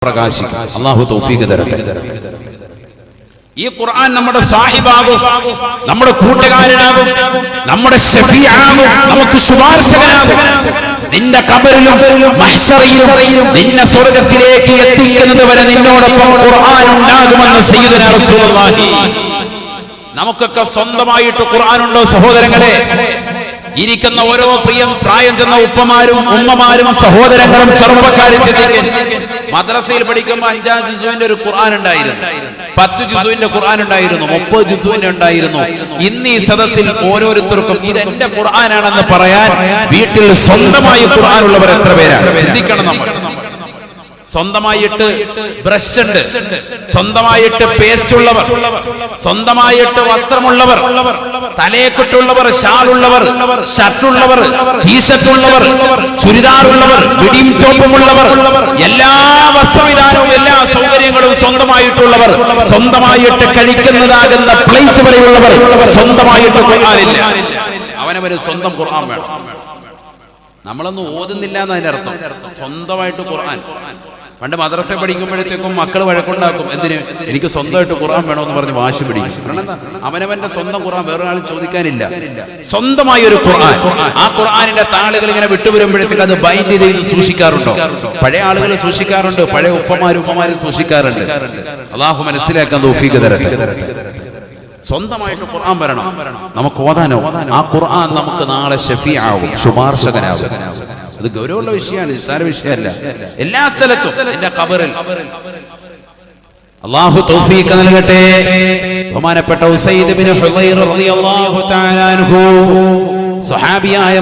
പ്രകാശിക്കും. അല്ലാഹു തൗഫീഖ് തരട്ടെ. ഈ ഖുർആൻ നമ്മുടെ സാഹിബാകും, നമ്മുടെ കൂട്ടുകാരനാകും, നമ്മുടെ ഷഫീആകും, നമുക്ക് ശുപാർശകനാകും. നിന്റെ ഖബറിലും മഹ്ശറിലും നിന്നെ സ്വർഗ്ഗത്തിലേക്ക് എത്തിക്കുന്നത് വരെ നിന്നോടൊപ്പം ഖുർആൻ ഉണ്ടാകുമെന്ന് സയ്യിദുനാ റസൂലുള്ളാഹി. നമുക്കൊക്കെ സ്വന്തമായിട്ട് ഖുർആൻ ഉണ്ടോ സഹോദരങ്ങളെ? ഇരിക്കുന്ന ഓരോ പ്രായം ചെന്ന ഉപ്പമാരും ഉമ്മമാരും സഹോദരങ്ങളും ചെറുപ്പക്കാരും ചിന്തിക്കും. മദ്രസയിൽ പഠിക്കുമ്പോൾ 5 ജുസുവിന്റെ ഒരു ഖുർആൻ ഉണ്ടായിരുന്നു, 10 ജുസുവിന്റെ ഖുർആൻ ഉണ്ടായിരുന്നു, 30 ജുസുവിന്റെ ഉണ്ടായിരുന്നു. ഇന്ന് ഈ സദസ്സിൽ ഓരോരുത്തർക്കും ഇതെന്റെ ഖുർആനാണെന്ന് പറയാൻ വീട്ടിൽ സ്വന്തമായി ഖുർആൻ ഉള്ളവർ എത്ര പേരാണ്? ചിന്തിക്കണം നമ്മൾ. സ്വന്തമായിട്ട് ബ്രഷ് ഉണ്ട്, സ്വന്തമായിട്ട് പേസ്റ്റ് ഉള്ളവർ, സ്വന്തമായിട്ട് വസ്ത്രമുള്ളവർ, തലയെക്കുട്ടുള്ളവർ, ഷാളുള്ളവർ, ഷർട്ടുള്ളവർ, ടീഷർട്ടുള്ളവർ, ചുരിദാറുള്ളവർ, മിഡിയും ടോപ്പുമുള്ളവർ, എല്ലാ വസ്ത്രവിധാനവും എല്ലാ സൗകര്യങ്ങളും സ്വന്തമായിട്ടുള്ളവർ, സ്വന്തമായിട്ട് കഴിക്കുന്നതാകുന്ന പ്ലേറ്റ് വരെയുള്ളവർ, സ്വന്തമായിട്ട് ഖുർആനില്ല. അവനവര് സ്വന്തം ഖുർആൻ വേണം. നമ്മളൊന്നും ഓതുന്നില്ല എന്നതിന്റെ അർത്ഥം. സ്വന്തമായിട്ട് ഖുർആൻ. പണ്ട് മദ്രസ പഠിക്കുമ്പോഴത്തേക്കും മക്കൾ വഴക്കുണ്ടാക്കും. എന്തിന്? എനിക്ക് സ്വന്തമായിട്ട് ഖുർആൻ വേണമെന്ന് പറഞ്ഞ് വാശി പിടിക്കും. അവനവന്റെ സ്വന്തം ഖുർആൻ വേറെ ആൾ ചോദിക്കാനില്ല. സ്വന്തമായ ഒരു ഖുർആൻ. ആ ഖുർആനിന്റെ താളുകൾ ഇങ്ങനെ വിട്ടുവരുമ്പോഴത്തേക്ക് അത് ബൈൻഡ് ചെയ്ത് സൂക്ഷിക്കാറുണ്ടോ? പഴയ ആളുകൾ സൂക്ഷിക്കാറുണ്ട്, പഴയ ഉപ്പമാരും സൂക്ഷിക്കാറുണ്ട്. അല്ലാഹു മനസ്സിലാക്കാൻ തൗഫീഖ് തരട്ടെ. സ്വന്തമായിട്ട് ഖുർആൻ വരണം, നമുക്ക് ഓതാനോ. ആ ഖുർആൻ നമുക്ക് നാളെ ശഫീആവും, ശുപാർശകനാവും. അത് ഗൗരവമുള്ള വിഷയമാണ്, നിസ്സാര വിഷയമല്ല. എല്ലാ സ്ഥലത്തും എന്റെ ഖബറിൽ അല്ലാഹു തൗഫീഖ് നൽകട്ടെ. ബഹുമാനപ്പെട്ട ഉസൈദ് ഇബ്നു ഹുദൈർ റളിയല്ലാഹു തആല അൻഹു സ്വഹാബിയായ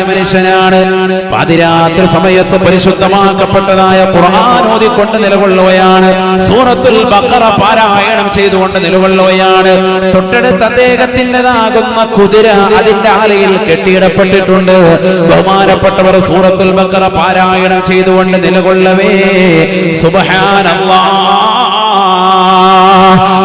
മനുഷ്യനാണ്. പാതിരാത്രി സമയത്ത് പരിശുദ്ധമാക്കപ്പെട്ടതായ ഖുർആൻ ഓതിക്കൊണ്ട് നിലകൊള്ളുകയാണ്. സൂറത്തുൽ ബഖറ പാരായണം ചെയ്തുകൊണ്ട് നിലകൊള്ളുകയാണ്. തൊട്ടടുത്ത് അദ്ദേഹത്തിൻ്റെതാകുന്ന കുതിര അതിന്റെ ആലയിൽ കെട്ടിയിടപ്പെട്ടിട്ടുണ്ട്. ബഹുമാനപ്പെട്ടവർ സൂറത്തുൽ ബഖറ പാരായണം ചെയ്തുകൊണ്ട് നിലകൊള്ളവേ സുബ്ഹാനല്ലാഹ്,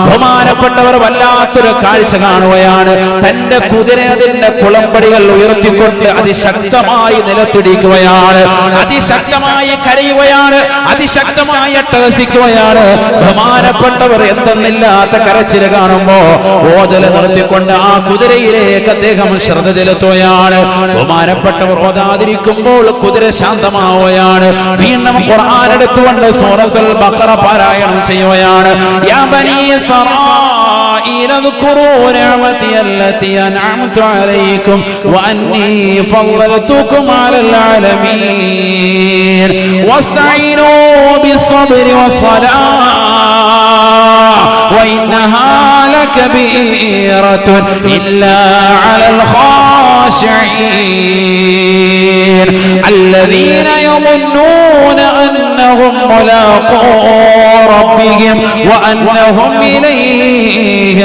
ബഹുമാനപ്പെട്ടവർ വല്ലാത്തൊരു കാഴ്ച കാണുകയാണ്. തന്റെ കുതിര അതിന്റെ കുളമ്പടികൾ ഉയർത്തിക്കൊണ്ട് അതിശക്തമായി നിലത്തിടിക്കുകയാണ്, അതിശക്തമായി കരയുകയാണ്, അതിശക്തമായി അട്ടഹസിക്കുകയാണ്. ബഹുമാനപ്പെട്ടവർ എന്തെന്നില്ലാത്ത കരച്ചില് കാണുമ്പോ ഓതല നിർത്തിക്കൊണ്ട് ആ കുതിരയിലേക്ക് അദ്ദേഹം ശ്രദ്ധ ചെലുത്തുകയാണ്. ബഹുമാനപ്പെട്ടവർ ഓതാതിരിക്കുമ്പോൾ കുതിര ശാന്തമാവുകയാണ്. വീണ്ടും ഖുർആൻ എടുത്തുകൊണ്ട് സൂറത്തുൽ ബഖറ പാരായണം ചെയ്യുകയാണ്. യാ ബനീ إسرائيل اذكروا نعمتي التي أنعمت عليكم وأني فضلتكم على العالمين واستعينوا بالصبر والصلاة وإنها لكبيرة إلا على الخاشعين الذين يظنون أنهم ملاقو ربهم وأنهم إليه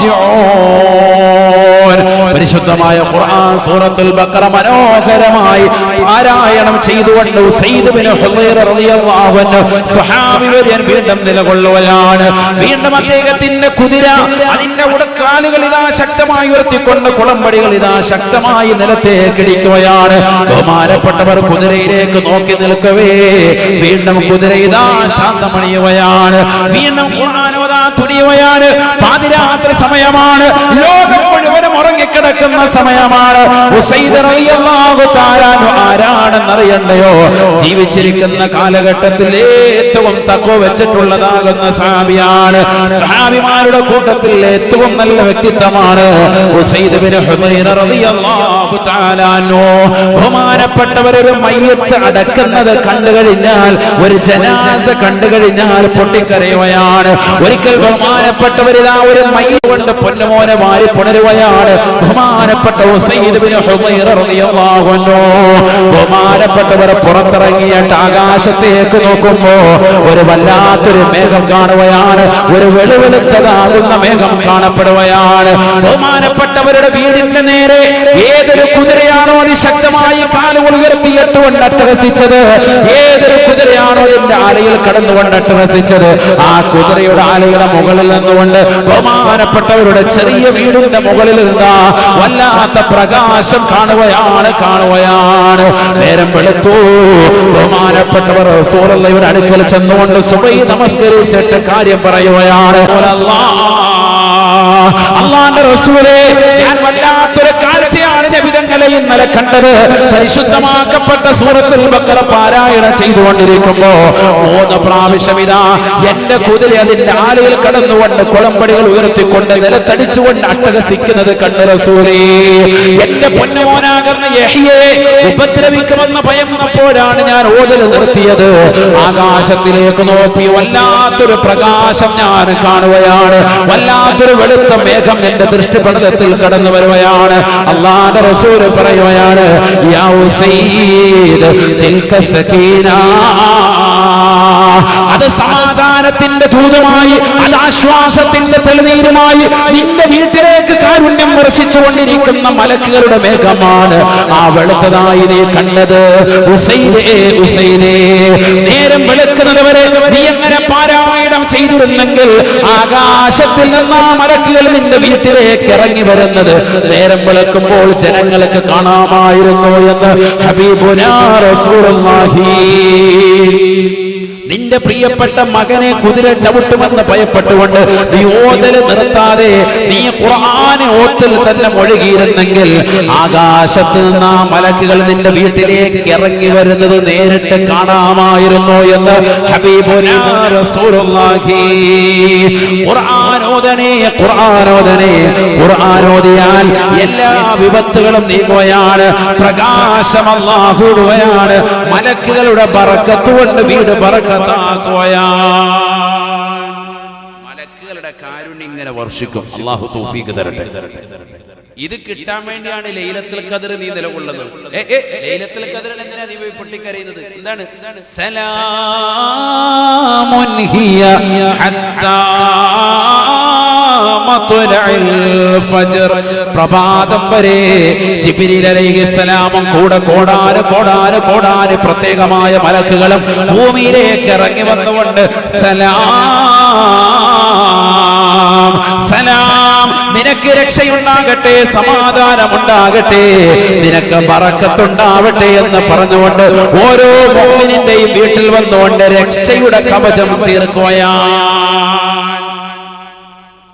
راجعون. പരിശുദ്ധമായ ഖുർആൻ സൂറത്തുൽ ബഖറ മനോഹരമായി പാരായണം ചെയ്തുകൊണ്ട് ഉസൈദ് ഇബ്നു ഹുദൈർ റളിയല്ലാഹു അൻഹു സ്വഹാബി വര്യൻ വീണ്ടും നിലകൊള്ളുകയാണ്. വീണ്ടും അദ്ദേഹത്തിന്റെ കുതിര അതിന്റെ ഉടക്കാലുകൾ ഇതാ ശക്തമായി ഉയർത്തിക്കൊണ്ട് കുളമ്പടികൾ ഇതാ ശക്തമായി നിലത്തേക്ക് ഇടിക്കുകയാണ്. ബഹുമാനപ്പെട്ടവർ കുതിരയിലേക്ക് നോക്കി നിൽക്കവേ വീണ്ടും കുതിര ഇതാ ശാന്തമണിയുകയാണ്. വീണ്ടും ഖുർആൻ ഓതാൻ തുനിയുകയാണ്. പാതിരാത്രി സമയമാണ്, ലോകം മുഴുവനും ഉറങ്ങിക്കിടക്കുന്ന സമയമാണ്. ഉസൈദ് റളിയല്ലാഹു തആല ആരാണെന്നറിയണ്ടയോ? ജീവിച്ചിരിക്കുന്ന കാലഘട്ടത്തിൽ ഏറ്റവും തഖ്വ വെച്ചിട്ടുള്ളതാകുന്ന സഹാബിയാണ്. സഹാബിമാരുടെ കൂട്ടത്തിൽ ഏറ്റവും നല്ല വ്യക്തിത്വമാണ് ഉസൈദ് ഇബ്നു ഹുദൈർ റളിയല്ലാഹു തആല അൻഹു. ബഹുമാനപ്പെട്ടവർ ഒരു മയ്യത്ത് അടക്കുന്നത് കണ്ടു കഴിഞ്ഞാൽ, ഒരു ജനാസ കണ്ടു കഴിഞ്ഞാൽ പൊട്ടിക്കരയുകയാണ്. ഒരിക്കൽ ബഹുമാനപ്പെട്ടവരിതാ ഒരു മയ്യത്ത് കൊണ്ട് പൊന്നുമോനെ വാരി പുണരുകയാണ്. ബഹുമാനപ്പെട്ട ഉസൈദ് ഇബ്നു ഹുദൈർ റളിയല്ലാഹു അൻഹു ബഹുമാനപ്പെട്ടവർ പുറത്തിറങ്ങിയിട്ട് ആകാശത്തേക്ക് നോക്കുമ്പോ ഒരു വല്ലാത്തൊരു മേഘം കാണുകയാണ്. ഒരു വെളുവെളുത്തതാകുന്ന മേഘം കാണപ്പെടുകയാണ്. ബഹുമാനപ്പെട്ടവരുടെ വീടിന്റെ നേരെ ഏതൊരു കുതിരയാണോ അതിശക്തമായി കാലുകൾ ഉയർത്തിയിട്ടുകൊണ്ട് അട്ടഹസിച്ചത്, ഏതൊരു കുതിരയാണോ അതിന്റെ ആലയിൽ കടന്നുകൊണ്ട് അട്ടഹസിച്ചത്. ആ കുതിരയുടെ ആലയുടെ മുകളിൽ നിന്നുകൊണ്ട് ബഹുമാനപ്പെട്ടവരുടെ ചെറിയ വീടിന്റെ മുകളിൽ ഇരുന്ന വല്ലാത്ത പ്രകാശം കാണുകയാണ്. നേരം വെളുത്തു. ബഹുമാനപ്പെട്ടവർ റസൂലുള്ളാഹിയുടെ അടുക്കൽ ചെന്നുകൊണ്ട് സുബഹി നമസ്കരിച്ചിട്ട് കാര്യം പറയുകയാണ്. അല്ലാഹുവിന്റെ റസൂലേ, ഞാൻ വല്ലാത്തൊരു കാഴ്ചയാണ് നബി തങ്ങളെ ഇന്നലെ കണ്ടത്. പരിശുദ്ധമാക്കപ്പെട്ട സൂറത്തുൽ ബഖറ പാരായണം ചെയ്തുകൊണ്ടിരിക്കുമ്പോ 3 പ്രാവശ്യം ഇതാ എന്റെ കുതിര അതിന്റെ ആലയിൽ കടന്നുകൊണ്ട് കുളമ്പടികൾ ഉയർത്തിക്കൊണ്ട് നിലത്തടിച്ചുകൊണ്ട് അട്ടഹസിക്കുന്നത് കണ്ട റസൂലേ. എന്റെ പൊന്നുമോനാകുന്ന യഹ്യയെ ഉപദ്രവിക്കുമെന്ന് ഭയന്നപ്പോഴാണ് ഞാൻ ഓതൽ നിർത്തിയത്. ആകാശത്തിലേക്ക് നോക്കി വല്ലാത്തൊരു പ്രകാശം ഞാൻ കാണുകയാണ്. വല്ലാത്തൊരു വെളുത്ത മേഘം എന്റെ ദൃഷ്ടിപഥത്തിൽ കടന്നു വരുകയാണ്. അല്ലാഹുവിന്റെ റസൂൽ പറയുകയാണ്, യാ ഉസൈദ് തിൽക സകീന, അത് സമാധാനത്തിന്റെ ദൂതമായി, അത് ആശ്വാസത്തിന്റെ തെളിനീരുമായി നിന്റെ വീട്ടിലേക്ക് കാരുണ്യം വർഷിച്ചുകൊണ്ടിരിക്കുന്ന മലക്കുകളുടെ മേഘമാണ് ആ വെളുത്തതായി നീ കണ്ടത്. ഉസൈദേ ഉസൈദേ, നേരം വെളുക്കുന്നത് വരെ നീ എങ്ങനെ പാരായണം ചെയ്തിരുന്നെങ്കിൽ ആകാശത്തിൽ നിന്ന് ആ മലക്കുകൾ നിന്റെ വീട്ടിലേക്ക് ഇറങ്ങി വരുന്നത് നേരം വെളുക്കുമ്പോൾ ജനങ്ങൾക്ക് കാണാമായിരുന്നു എന്ന് ഹബീബുനാ റസൂലുള്ളാഹി. നിന്റെ പ്രിയപ്പെട്ട മകനെ കുതിര ചവിട്ടുമെന്ന് ഭയപ്പെട്ടുകൊണ്ട് നീ ഓതൽ നിർത്താതെ നീ ഖുർആനെ ഓത്തിൽ തന്നെ മുഴുകിയിരുന്നെങ്കിൽ ആകാശത്ത് നിന്ന് ആ മലക്കുകൾ നിന്റെ വീട്ടിലേക്ക് ഇറങ്ങി വരുന്നത് നേരിട്ട് കാണാമായിരുന്നു എന്ന് ഹബീബുനാ റസൂലുള്ളാഹി. ഖുർആനോദിയാൽ എല്ലാ വിപത്തുകളും നീങ്ങുകയാണ്. പ്രകാശം അല്ലാഹു ഇടുകയാണ്. മലക്കുകളുടെ ബറക്കത്ത് കൊണ്ട് വീട് മലക്കുകളുടെ കാരുണ്യം ഇങ്ങനെ വർഷിക്കും. അല്ലാഹു തൗഫീഖ് തരട്ടെ. ഇത് കിട്ടാൻ വേണ്ടിയാണ് ലൈലത്തുൽ ഖദ്ർ നീ നിലകൊള്ളുന്നത്. ലൈലത്തുൽ ഖദ്റിന് എന്തിനാ നീ പൊട്ടിക്കരയുന്നത്? എന്താണ്? സലാമുൻ ഹിയ ഹത്താ മത്ലഉൽ ഫജ്ർ, പ്രഭാതം വരെ ജിബ്രീൽ അലൈഹിസ്സലാമും കൂടെ കോടാന് പ്രത്യേകമായ മലക്കുകളും ഭൂമിയിലേക്ക് ഇറങ്ങി വന്നുകൊണ്ട് സലാം സലാം, നിനക്ക് രക്ഷയുണ്ടാകട്ടെ, സമാധാനമുണ്ടാകട്ടെ, നിനക്ക് ബറക്കത്തുണ്ടാവട്ടെ എന്ന് പറഞ്ഞുകൊണ്ട് ഓരോ മുഅ്മിനിന്റെയും വീട്ടിൽ വന്നുകൊണ്ട് രക്ഷയുടെ കവചം തീർക്കുകയാണ്.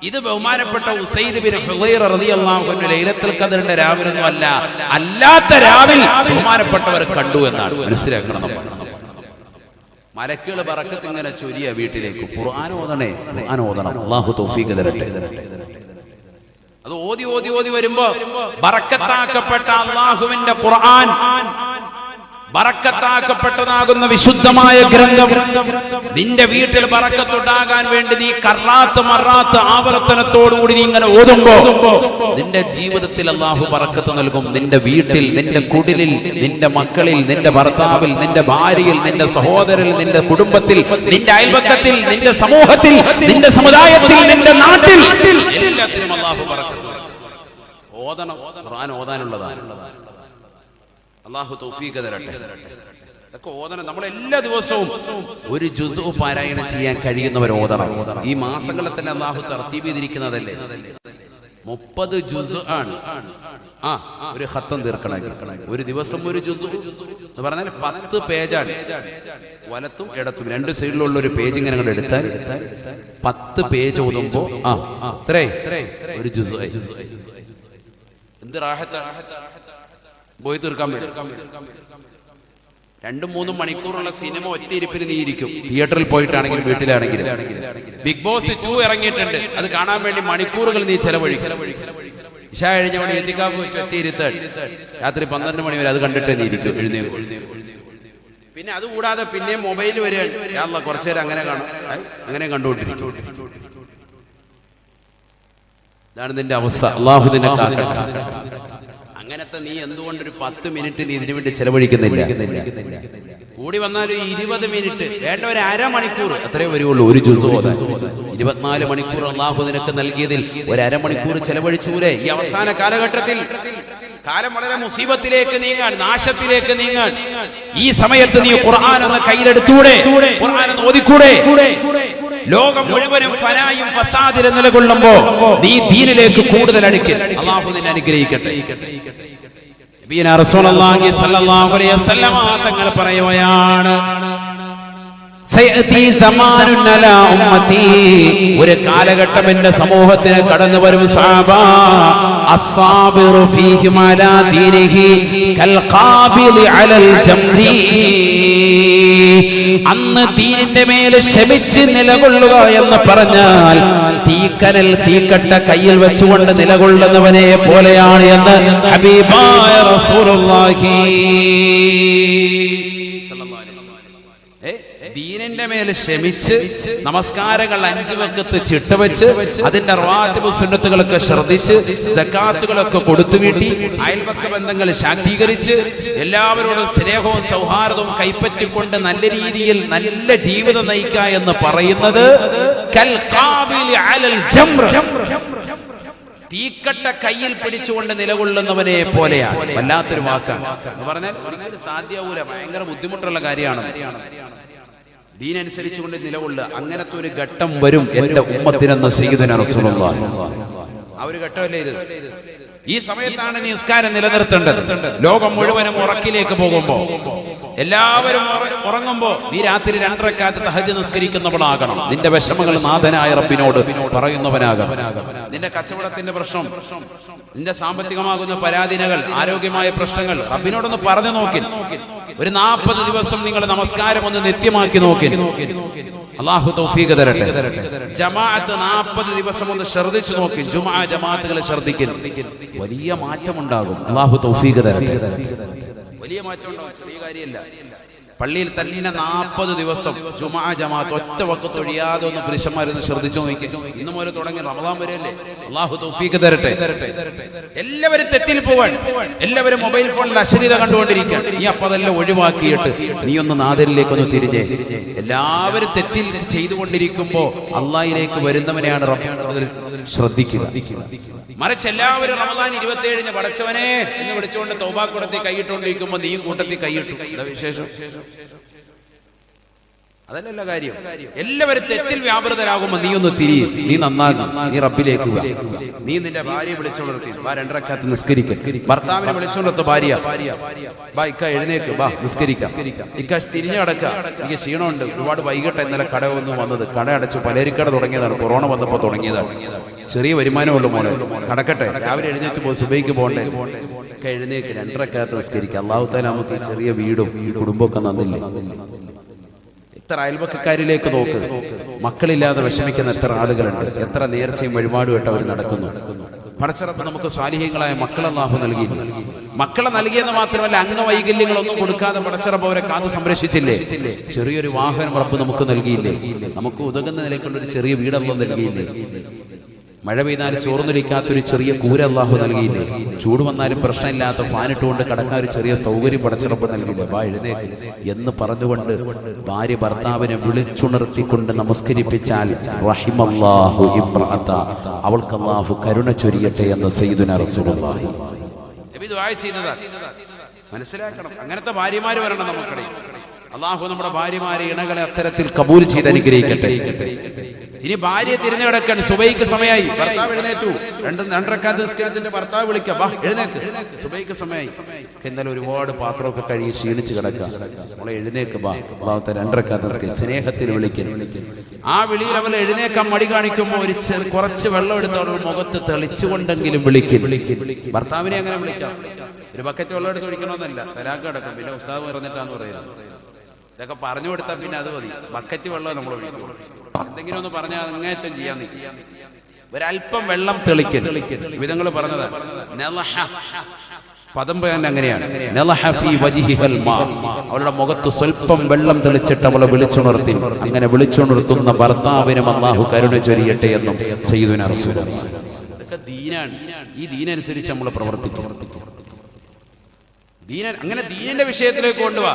ഇത് ബഹുമാനപ്പെട്ട ഉസൈദ് ബിൻ ഹുദൈറ റളിയല്ലാഹു അൻഹു ലൈലത്തുൽ ഖദ്റിന്റെ രാവിലൊന്നും അല്ല, അല്ലാത്ത രാവിൽ ബഹുമാനപ്പെട്ടവർ കണ്ടു എന്നാണ് മനസ്സിലാക്കണം. മലക്കുകൾ ബറക്കത്ത് ഇങ്ങനെ ചൊരിയ വീട്ടിലേക്ക്. ഖുർആൻ ഓതണം. അല്ലാഹു തൗഫീഖ് തരട്ടെ. അത് ഓതി വരുമ്പോ ബറക്കത്താക്കപ്പെട്ട അല്ലാഹുവിന്റെ ഖുർആൻ, ബറക്കത്താക്കപ്പെട്ടതാകുന്ന വിശുദ്ധമായ ഗ്രന്ഥം നിന്റെ വീട്ടിൽ ബറക്കത്തുണ്ടാകാൻ വേണ്ടി നീ കറാത്ത് മറാത്ത് ആവർത്തനത്തോടുകൂടി നീ ഇങ്ങനെ ഓതുമ്പോ നിന്റെ ജീവിതത്തിൽ അല്ലാഹു ബറക്കത്ത് നൽകും. നിന്റെ വീട്ടിൽ, നിന്റെ കുടിലിൽ, നിന്റെ മക്കളിൽ, നിന്റെ ഭർത്താവിൽ, നിന്റെ ഭാര്യയിൽ, നിന്റെ സഹോദരനിൽ, നിന്റെ കുടുംബത്തിൽ, നിന്റെ അയൽപക്കത്തിൽ, നിന്റെ സമൂഹത്തിൽ, നിന്റെ സമുദായത്തിൽ, നിന്റെ നാട്ടിൽ, എല്ലാത്തിനും അല്ലാഹു ബറക്കത്ത് ഓതണം. ഖുർആൻ ഓതാനുള്ളതാണ്. അല്ലാഹു തൗഫീഖ് തരട്ടെ. ഇതൊക്കെ ഓതണം. നമ്മൾ എല്ലാ ദിവസവും ഒരു ജുസ് പാരായണം ചെയ്യാൻ കഴിയുന്നവർ ഓതണം. ഈ മാസങ്ങളിൽ തന്നെ അല്ലാഹു തർത്തീബ് ചെയ്തിരിക്കുന്നതല്ലേ. 30 ജുസ് ആണ്. ഒരു ഖത്തം തീർക്കണമെങ്കിൽ ഒരു ദിവസം ഒരു ജുസ് എന്ന് പറഞ്ഞാൽ 10 പേജാണ്. വലത്തും ഇടത്തും 2 സൈഡിലുള്ള ഒരു പേജ് ഇങ്ങനെ അങ്ങോട്ട് എടുത്താൽ 10 പേജ് ഓതുമ്പോ ഒരു ജുസ്. എന്ത് റാഹത്താണ്. പോയി തീർക്കാൻ പറ്റും. 2-3 മണിക്കൂറുള്ള സിനിമ ഒറ്റ ഇരിപ്പിന് നീ ഇരിക്കും. തിയേറ്ററിൽ പോയിട്ടാണെങ്കിലും വീട്ടിലാണെങ്കിലും. ബിഗ് ബോസ് 2 ഇറങ്ങിയിട്ടുണ്ട്. അത് കാണാൻ വേണ്ടി മണിക്കൂറുകൾ നീ ചെലവഴിക്കും. ഇശാ കഴിഞ്ഞവണി എത്തിക്കാപ്പ് വെച്ച് ഒറ്റ ഇരുത്താൻ രാത്രി 12 മണി വരെ അത് കണ്ടിട്ട് നീ ഇരിക്കും. എഴുന്നേൽക്കും. പിന്നെ അതുകൂടാതെ പിന്നെ മൊബൈൽ വരികയാണ്. അല്ലാഹ് കുറച്ചു നേരം അങ്ങനെ കാണും, അങ്ങനെ കണ്ടുകൊണ്ടിരിക്കും. ഇതാണ് നിന്റെ അവസ്ഥ. അല്ലാഹു നിന്നെ കാക്കട്ടെ. അങ്ങനത്തെ നീ എന്തുകൊണ്ടൊരു 10 മിനിറ്റ് നീ ഇതിനു വേണ്ടി ചെലവഴിക്കുന്നില്ല? കൂടി വന്നാൽ 20 മിനിറ്റ് വേണ്ട, ഒരു അരമണിക്കൂർ അത്രേ വരുള്ളൂ ഒരു ജുസ് ഓതാൻ. 24 മണിക്കൂർ അല്ലാഹു നിനക്ക് നൽകിയതിൽ ഒരു അരമണിക്കൂർ ചെലവഴിച്ചൂരെ ഈ അവസാന കാലഘട്ടത്തിൽ? കാലം വളരെ മുസീബത്തിലേക്ക് നീങ്ങാൻ, നാശത്തിലേക്ക് നീങ്ങാൻ. ഈ സമയത്ത് നീ ഖുർആൻ എന്ന കയ്യിലെടുത്തൂടെ, ഖുർആൻ എന്ന് ഓതിക്കൂടെ? ലോകം മുഴുവനും ഫനായും ഫസാദിലും നിലകൊള്ളുമ്പോ നീ ദീനിലേക്ക് കൂടുതൽ അടുക്കൽ. അല്ലാഹു നിന്നെ അനുഗ്രഹിക്കട്ടെ. നബിയനാ റസൂലുള്ളാഹി സ്വല്ലല്ലാഹു അലൈഹി വസല്ലം തങ്ങൾ പറയുകയാണ്, ഒരു കാലഘട്ടം എന്റെ സമൂഹത്തിന് കടന്നു വരും സഹാബ, അസ്സാബിറു ഫീഹിം അലാ ദീനിഹി കൽ ഖാബിലി അലൽ ജംരി. അന്ന് ദീനിന്റെ മേൽ ക്ഷമിച്ച് നിലകൊള്ളുക എന്ന് പറഞ്ഞാൽ തീക്കട്ട കയ്യിൽ വെച്ചുകൊണ്ട് നിലകൊള്ളുന്നവനെ പോലെയാണ് എന്ന് ഹബീബായ റസൂലുള്ളാഹി. ദീനിന്റെ മേൽ ക്ഷമിച്ച് നമസ്കാരങ്ങൾ 5 വഖത്ത് ചിട്ടവെച്ച് അതിന്റെ റവാത്തിബ് സുന്നത്തുകളൊക്കെ ശ്രദ്ധിച്ച് സകാത്തുകളൊക്കെ കൊടുത്തു വീട്ടി അയൽപക്ക ബന്ധങ്ങൾ ശാക്തീകരിച്ച് എല്ലാവരോടും സ്നേഹവും സൗഹാർദ്ദവും കൈപ്പറ്റിക്കൊണ്ട് നല്ല രീതിയിൽ നല്ല ജീവിതം നയിക്കുക എന്ന് പറയുന്നത് കൽ ഖാബിലി അലൽ ജംറ, തീക്കട്ട കയ്യിൽ പിടിച്ചുകൊണ്ട് നിലകൊള്ളുന്നവനെ പോലെയാണ്. വല്ലാത്തൊരു വാക്കാണ് എന്ന് പറഞ്ഞാൽ സാധ്യമാവൂല, ഭയങ്കര ബുദ്ധിമുട്ടുള്ള കാര്യമാണ്. ദീനനുസരിച്ചുകൊണ്ട് നിലകൊള്ളുക, അങ്ങനത്തെ ഒരു ഘട്ടം വരും എന്റെ ഉമ്മത്തിനെന്ന് സയ്യിദുനാ റസൂലുള്ളാഹി. ആ ഒരു ഘട്ടമല്ലേ ഇത്? ഈ സമയത്താണ് നീ നിസ്കാരം നിലനിർത്തേണ്ടത്. ലോകം മുഴുവനും ഉറക്കിലേക്ക് പോകുമ്പോ, എല്ലാവരും ഉറങ്ങുമ്പോ നീ രാത്രി 2 റക്അത്ത് തഹജ്ജുദ് നിസ്കരിക്കുന്നവനാകണം. നിന്റെ വിഷമങ്ങൾ നാഥനായ റബ്ബിനോട് പറയുന്നവനാകണം. നിന്റെ കച്ചവടത്തിന്റെ പ്രശ്നം, നിന്റെ സാമ്പത്തികമാകുന്ന പരാധീനകൾ, ആരോഗ്യമായ പ്രശ്നങ്ങൾ റബ്ബിനോടൊന്ന് പറഞ്ഞു നോക്കി. ഒരു 40 ദിവസം നിങ്ങൾ നമസ്കാരം ഒന്ന് നിത്യമാക്കി നോക്കി. അല്ലാഹു തൗഫീഖ് തരട്ടെ. ജമാഅത്ത് 40 ദിവസം ഒന്ന് ശ്രദ്ധിച്ചു നോക്കി. ജുമുഅ ജമാഅത്തുകൾ ശ്രദ്ധിക്കും, വലിയ മാറ്റമുണ്ടാകും. അല്ലാഹു തൗഫീഖ് തരട്ടെ. വലിയ മാറ്റം ഉണ്ടാവും, ചെറിയ കാര്യമല്ല. പള്ളിയിൽ തന്നെ 40 ദിവസം ജുമുഅ ജമാഅത്ത് ഒറ്റ വഖത്ത് ഒഴിയാതെ ഒന്ന് പുരുഷന്മാരൊന്ന് ശ്രദ്ധിച്ചു നോക്കി. ഇന്നു മുതൽ തുടങ്ങി റമദാൻ വരെയല്ലേ. അല്ലാഹു തൗഫീഖ് തരട്ടെ. എല്ലാവരും തെറ്റിൽ പോവാൻ, എല്ലാവരും മൊബൈൽ ഫോണിൽ അശ്ലീലത കണ്ടുകൊണ്ടിരിക്കാൻ. നീ അപ്പൊ അതെല്ലാം ഒഴിവാക്കിയിട്ട് നീ ഒന്ന് നാദരിലേക്കൊന്ന് തിരിഞ്ഞേ. എല്ലാവരും തെറ്റിൽ ചെയ്തുകൊണ്ടിരിക്കുമ്പോ അള്ളാഹിലേക്ക് വരുന്നവനെയാണ് റബ്ബ് ശ്രദ്ധിക്കുക. മറിച്ച് എല്ലാവരും റമദാൻ 27 പടച്ചവനെ എന്ന് വിളിച്ചുകൊണ്ട് തൗബാ കൂടത്തി കൈയിട്ടുകൊണ്ടിരിക്കുമ്പോ നീയും കൂട്ടത്തിൽ കൈയിട്ടു. എന്താ വിശേഷം? അതല്ലല്ല കാര്യം. എല്ലാവരും തെറ്റിൽ വ്യാപൃതരാകുമ്പോ നീ ഒന്ന് തിരിയും, നീ നന്നാകും, നീ റബ്ബിലേക്ക് വാ. നീ നിന്റെ ഭാര്യയെ വിളിച്ചോളർത്തി, 2 റക്അത്ത് നിസ്കരിക്കുക. ഭർത്താവിനെ വിളിച്ചോളർത്ത് ഭാര്യ, ബാ ഇക്ക എഴുന്നേക്ക്, ബാ നിസ്കരിക്കാം. ഇക്ക തിരിഞ്ഞു കിടക്കുക, എനിക്ക് ക്ഷീണമുണ്ട്, ഒരുപാട് വൈകിട്ട് ഇന്നലെ കട ഒന്നും വന്നത്, കട അടച്ചു, പലരിക്കട തുടങ്ങിയതാണ്, കൊറോണ വന്നപ്പോ തുടങ്ങിയതാണ്. ചെറിയ വരുമാനമുള്ളൂ മോളെ, കടക്കട്ടെ, രാവിലെ എഴുന്നേറ്റ് പോ, സുബൈക്ക് പോകണ്ടേ, ഒക്കെ എഴുന്നേക്ക്, 2 റക്അത്ത് നിസ്കരിക്കുക. അല്ലാഹു തആല നമുക്ക് ചെറിയ വീടും ഈ കുടുംബമൊക്കെ നന്നില്ലേ. എത്ര അയൽപക്കക്കാരിലേക്ക് നോക്ക്, മക്കളില്ലാതെ വിഷമിക്കുന്ന എത്ര ആളുകളുണ്ട്. എത്ര നേർച്ചയും വഴിപാടുമായിട്ട് അവർ നടക്കുന്നു. പടച്ചറപ്പ് നമുക്ക് സ്വാലിഹ്യങ്ങളായ മക്കളെ അല്ലാഹു നൽകിയില്ല. മക്കളെ നൽകിയെന്ന് മാത്രമല്ല, അംഗവൈകല്യങ്ങളൊന്നും കൊടുക്കാതെ പടച്ചറപ്പ് അവരെ കാത്ത് സംരക്ഷിച്ചില്ലേ. ചെറിയൊരു വാഹനം റബ്ബ് നമുക്ക് നൽകിയില്ലേ. നമുക്ക് ഉതകുന്ന നിലയ്ക്കുള്ള ഒരു ചെറിയ വീട് അല്ലാഹു നൽകിയില്ലേ. മഴ പെയ്താൽ ചോർന്നൊലിക്കാത്തൊരു ചെറിയ കൂര അല്ലാഹു നൽകിയില്ലേ. ചൂട് വന്നാലും പ്രശ്നമില്ലാത്ത ഫാനിട്ടുകൊണ്ട് കിടക്കാൻ ഒരു ചെറിയ സൗകര്യം പടച്ചിറപ്പ് നൽകിയില്ലേ. വാ എഴുന്നേക്ക് എന്ന് പറഞ്ഞുകൊണ്ട് ഭാര്യ ഭർത്താവിനെ വിളിച്ചുണർത്തിക്കൊണ്ട് നമസ്കരിപ്പിച്ചാൽ റഹിമല്ലാഹു ഇംറഅത, അവൾക്ക് അല്ലാഹു കരുണ ചൊരിയട്ടെ എന്ന് സയ്യിദുനാ റസൂലുള്ളാഹി ദുആ ചെയ്യുന്നതാ. മനസ്സിലാക്കണം, അങ്ങനത്തെ ഭാര്യമാര് വരണം നമുക്കിടയിൽ. അല്ലാഹു നമ്മുടെ ഭാര്യമാരെ ഇണകളെ അത്തരത്തിൽ കബൂൽ ചെയ്ത് അനുഗ്രഹിക്കട്ടെ. ഇനി ഭാര്യ തിരിഞ്ഞു കിടക്കാൻ സുബൈക്ക് സമയമായി, ഭർത്താവ് എഴുന്നേറ്റു, 2 റക്അത്ത് നിസ്കരിച്ചിട്ട് ഭർത്താവ് വിളിക്കാം, വാ എഴുന്നേക്ക്, സുബൈക്ക് സമയമായി. എന്നാലും ഒരുപാട് പാത്രമൊക്കെ കഴുകി ക്ഷീണിച്ച് കിടക്കാം, നമ്മളെ എഴുന്നേക്ക്, വാ, ഭാഗത്തെ 2 റക്അത്ത് നിസ്കരിച്ച് സ്നേഹത്തിൽ വിളിക്കുന്നു. ആ വിളിയിൽ അവൾ എഴുന്നേക്കാൻ മടി കാണിക്കുമ്പോൾ ഒരു കുറച്ച് വെള്ളം എടുത്ത് അവളുടെ മുഖത്ത് തെളിച്ചുകൊണ്ടെങ്കിലും വിളിക്കും. ഭർത്താവിനെ അങ്ങനെ വിളിക്കാം. ഒരു ബക്കറ്റ് വെള്ളം എടുത്ത് ഒഴിക്കണമെന്നല്ല, തലാക്ക് കിടക്കും, പിന്നെ ഉസ്താദ് പറഞ്ഞിട്ടാന്ന് പറയുന്നത്. ഇതൊക്കെ പറഞ്ഞു കൊടുത്താൽ പിന്നെ അത് മതി. ബക്കറ്റ് വെള്ളം നമ്മൾ ഒഴിക്കും. എന്തെങ്കിലും ഒന്ന് പറഞ്ഞാൽ അങ്ങേറ്റം ചെയ്യാൻ നിൽക്കും. ഒരല്പം വെള്ളം തെളിക്കൽ വിധങ്ങൾ പറഞ്ഞതാണ്. പദം പറയാൻ അങ്ങനെയാണ്. അവളുടെ മുഖത്ത് സ്വല്പം വെള്ളം തെളിച്ചിട്ട് അവളെ വിളിച്ചുണർത്തി. അങ്ങനെ വിളിച്ചുണർത്തുന്ന ഭർത്താവിനും അല്ലാഹു കരുണ ചൊരിയട്ടെ എന്നും സയ്യിദുനാ റസൂലുള്ളാഹി. ഇതൊക്കെ ദീനാണ്. ഈ ദീനനുസരിച്ച് നമ്മൾ പ്രവർത്തിക്കും. അങ്ങനെ ദീനിന്റെ വിഷയത്തിലേക്ക് കൊണ്ടുപോവാ.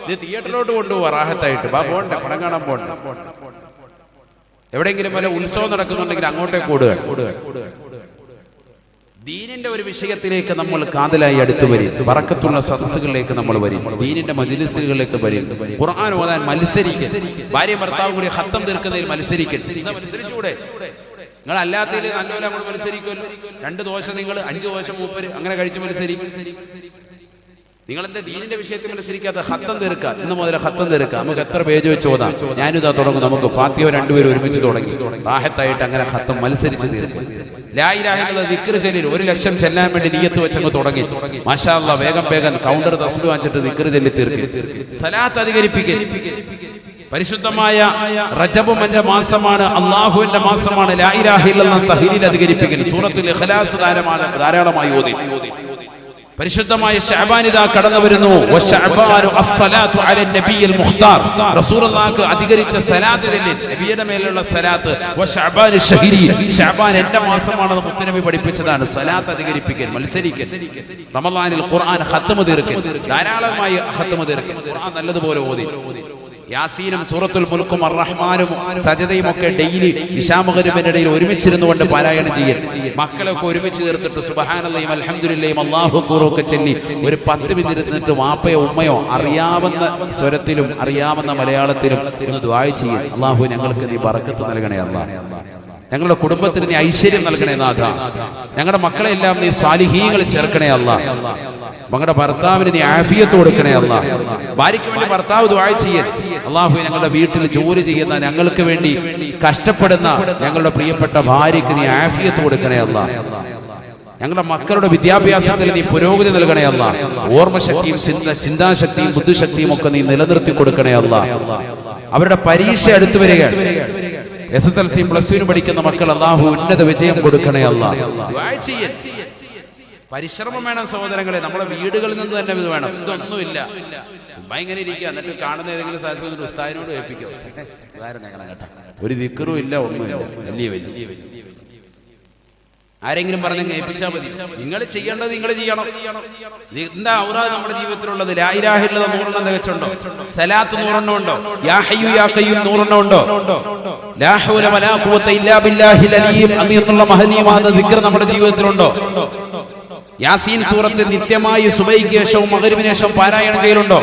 ഇത് തിയേറ്ററിലോട്ട് കൊണ്ടുപോവാ, റാഹത്തായിട്ട് വാ, പോണ്ടേ, പടം കാണാൻ പോണ്ടേ. എവിടെയെങ്കിലും വല്ല ഉത്സവം നടക്കുന്നുണ്ടെങ്കിൽ അങ്ങോട്ടേക്ക് ഓടുക. ദീനിന്റെ ഒരു വിഷയത്തിലേക്ക് നമ്മൾ കാതലായി അടുത്തു വരും, ബറക്കത്തുള്ള സദസ്സുകളിലേക്ക് നമ്മൾ വരും, ദീനിന്റെ മജ്‌ലിസുകളിലേക്ക് വരും, ഖുർആൻ ഓതാൻ മത്സരിക്കും, ഭാര്യ ഭർത്താവ് കൂടി ഖത്തം തീർക്കുന്നതിൽ മത്സരിക്കും. മത്സരിച്ചൂടെ? നിങ്ങൾ അല്ലാത്തതിൽ നല്ലപോലെ നമ്മൾ മത്സരിക്കുമല്ലോ. 2 ദോശ നിങ്ങൾ 5 ദോശ മൂപ്പര് അങ്ങനെ കഴിച്ച് മത്സരിക്കും. നിങ്ങളെന്താ ദീനിന്റെ വിഷയത്തിൽ മത്സരിക്കാത്ത? ഖത്തം തീർക്കുക, ഇന്ന് മുതൽ ഖത്തം തീർക്കുക. നമുക്ക് എത്ര പേജ് വെച്ച് ഓതാം. ഞാനിതാ തുടങ്ങും. നമുക്ക് ഫാത്തിഹ 2 പേരും ഒരുമിച്ച് തുടങ്ങി റാഹത്തായിട്ട് അങ്ങനെ ഖത്തം മത്സരിച്ച് തീർക്കും. ലാ ഇലാഹ ഇല്ലല്ലാഹ് ദിക്ർ ചൊല്ലിൽ 1,00,000 ചെല്ലാൻ വേണ്ടി നിയ്യത്ത് വെച്ചങ്ങ് തുടങ്ങി. മാഷാ അല്ലാഹ്, വേഗം വേഗം കൗണ്ടർ തസ്ബീഹ് വാങ്ങിച്ചിട്ട് ദിക്ർ ചൊല്ലി തീർക്കും. സലാത്ത് അധികരിപ്പിക്കും. പരിശുദ്ധമായ റജബ് മാസമാണ്, അല്ലാഹുവിന്റെ മാസമാണ്. ലാ ഇലാഹ ഇല്ലല്ലാഹ് തഹ്ലീൽ അധികരിപ്പിക്കും. സൂറത്തുൽ ഇഖ്ലാസ് ധാരാളമായി ഓതി. പരിശുദ്ധമായ ശഅബാൻ ഇദാ കടന്നു വരുന്നു. വശഅബാനു അസ്സലാത്തു അലൻ നബിയിൽ മുഖ്താർ, റസൂലുള്ളാഹിക്ക് അധികരിച്ച സലാത്ത് ചൊല്ലിൽ, നബിയുടെ മേലുള്ള സലാത്ത്. വശഅബാനു ശഹരി, ശഅബാൻ എന്റെ മാസമാണെന്ന് മുത്തുനബി പഠിപ്പിച്ചതാണ്. സലാത്ത് അധികരിപ്പിക്കൽ, മത്സരിക്കൽ. റമളാനിൽ ഖുർആൻ ഖത്മ തീർക്കൽ, ധാരാളമായി ഖത്മ തീർക്കൽ. ഖുർആൻ നല്ലതുപോലെ ഓതി. യാസീനും സൂറത്തുൽ മുൽക്കും അർറഹ്മാനും സജദയും ഒക്കെ ഡെയിലി ഇശാ മഗ്‌രിബിന്റെ ഇടയിൽ ഒരുമിച്ചിരുന്നു കൊണ്ട് പാരായണം ചെയ്യൽ. മക്കളൊക്കെ ഒരുമിച്ച് ചേർത്തിട്ട് സുബ്ഹാനല്ലാഹി അൽഹംദുലില്ലാഹി അല്ലാഹു അക്ബർ ഒക്കെ ചൊല്ലി ഒരു 10 മിനിറ്റ് ഇരുന്നിട്ട് വാപ്പയോ ഉമ്മയോ അറിയാവുന്ന സ്വരത്തിലും അറിയാവുന്ന മലയാളത്തിലും ഒന്ന് ദുആ ചെയ്യൽ. അല്ലാഹു ഞങ്ങൾക്ക് നീ ബറക്കത്ത് നൽകണേ അല്ലാഹ്. ഞങ്ങളുടെ കുടുംബത്തിന് നീ ഐശ്വര്യം നൽകണേ നാഥ. ഞങ്ങളുടെ മക്കളെ എല്ലാം നീ സാലിഹീങ്ങളിൽ ചേർക്കണേ അല്ലാഹ്. മകളുടെ ഭർത്താവിന് നീ ആഫിയത്ത് കൊടുക്കണേ അല്ലാഹ്. ഭാര്യയ്ക്ക് വേണ്ടി ഭർത്താവ് ദുആ ചെയ്യൽ. അല്ലാഹു ഞങ്ങളുടെ വീട്ടിൽ ജോലി ചെയ്യുന്ന, ഞങ്ങൾക്ക് വേണ്ടി കഷ്ടപ്പെടുന്ന ഞങ്ങളുടെ പ്രിയപ്പെട്ട ഭാര്യയ്ക്ക് നീ ആഫിയത്ത് കൊടുക്കണേ അല്ലാഹ്. ഞങ്ങളുടെ മക്കളുടെ വിദ്യാഭ്യാസത്തിൽ നീ പുരോഗതി നൽകണേ അല്ലാഹ്. ഓർമ്മശക്തിയും ചിന്താശക്തിയും ബുദ്ധിശക്തിയും ഒക്കെ നീ നിലനിർത്തി കൊടുക്കണേ അല്ലാഹ്. അവരുടെ പരീക്ഷ അടുത്തു വരികയാണ്. SSLC +2 പഠിക്കുന്ന മക്കൾ അല്ലാഹു ഉന്നത വിജയം കൊടുക്കണേ അല്ലാഹ്. പരിശ്രമം വേണം സഹോദരങ്ങളെ. നമ്മുടെ വീടുകളിൽ നിന്ന് തന്നെ ഇത് വേണം. ഇതൊന്നുമില്ല, ഭയങ്കര ഇരിക്കുക, എന്നിട്ട് കാണുന്ന ഏതെങ്കിലും സാഹചര്യത്തിൽ ഉസ്താദിനോട് ഏൽപ്പിക്കും. ഒരു ദിക്റും ഇല്ല, ഒന്നുമില്ല. വലിയ ആരെങ്കിലും പറഞ്ഞങ്ങ് ഏൽപ്പിച്ചാൽ മതി. നിങ്ങൾ ചെയ്യേണ്ടത് നിങ്ങൾ ചെയ്യണം. എന്താ ഔറാദ് നമ്മുടെ ജീവിതത്തിലുള്ളത്? ലാ ഇലാഹ ഇല്ലല്ലാഹ് 100 എണ്ണം തികച്ചുണ്ടോ? സലാത്ത് 100 എണ്ണം ഉണ്ടോ? യാ ഹയ്യു യാ ഖയ്യൂം 100 എണ്ണം ഉണ്ടോ? ലാ ഹൗല വലാ ഖുവത ഇല്ലാ ബില്ലാഹിൽ അലീം എന്നുള്ള മഹനീയമായ ദിക്ർ നമ്മുടെ ജീവിതത്തിലുണ്ടോ? യാസീൻ സൂറത്ത് നിത്യമായി സുബൈക്ക് ശേഷവും മഗ്‌രിബിന് ശേഷവും പാരായണം ചെയ്യലുണ്ടോ?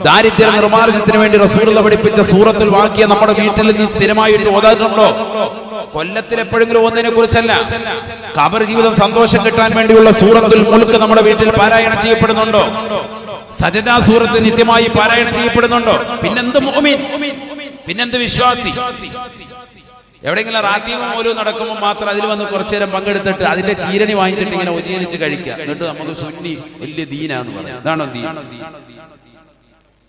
ദാരിദ്ര്യ നിർമ്മാർജ്ജനത്തിന് വേണ്ടി റസൂലുള്ളാഹി പഠിപ്പിച്ച സൂറത്തുൽ വാഖിയ നമ്മുടെ വീട്ടിൽ നിന്ന് സ്ഥിരമായിട്ട് ഓതാറുണ്ടോ? കൊല്ലത്തിൽ എപ്പോഴെങ്കിലും ഒന്നിനെ കുറിച്ചല്ല, ഖബർ ജീവിതം സന്തോഷം കിട്ടാൻ വേണ്ടിയുള്ള സൂറത്തുൽ മുൽക്ക് നമ്മുടെ വീട്ടിൽ പാരായണം ചെയ്യപ്പെടുന്നുണ്ടോ? സജദ സൂറത്ത് നിത്യമായി പാരായണം ചെയ്യപ്പെടുന്നുണ്ടോ? പിന്നെന്ത് മുഅ്മിൻ, പിന്നെന്ത് വിശ്വാസി? എവിടെയെങ്കിലും റാത്തീവും മൗലൂദും നടക്കുമ്പോൾ മാത്രം അതിൽ വന്ന് കുറച്ചു നേരം പങ്കെടുത്തിട്ട് അതിന്റെ ചീരണി വാങ്ങിച്ചിട്ട് ഇങ്ങനെ ഉജ്ജീനിച്ച് കഴിക്കുക, എന്നിട്ട് നമുക്ക് സുന്നി വലിയ ദീനാന്ന് പറയാം. ഇതാണോ ദീൻ?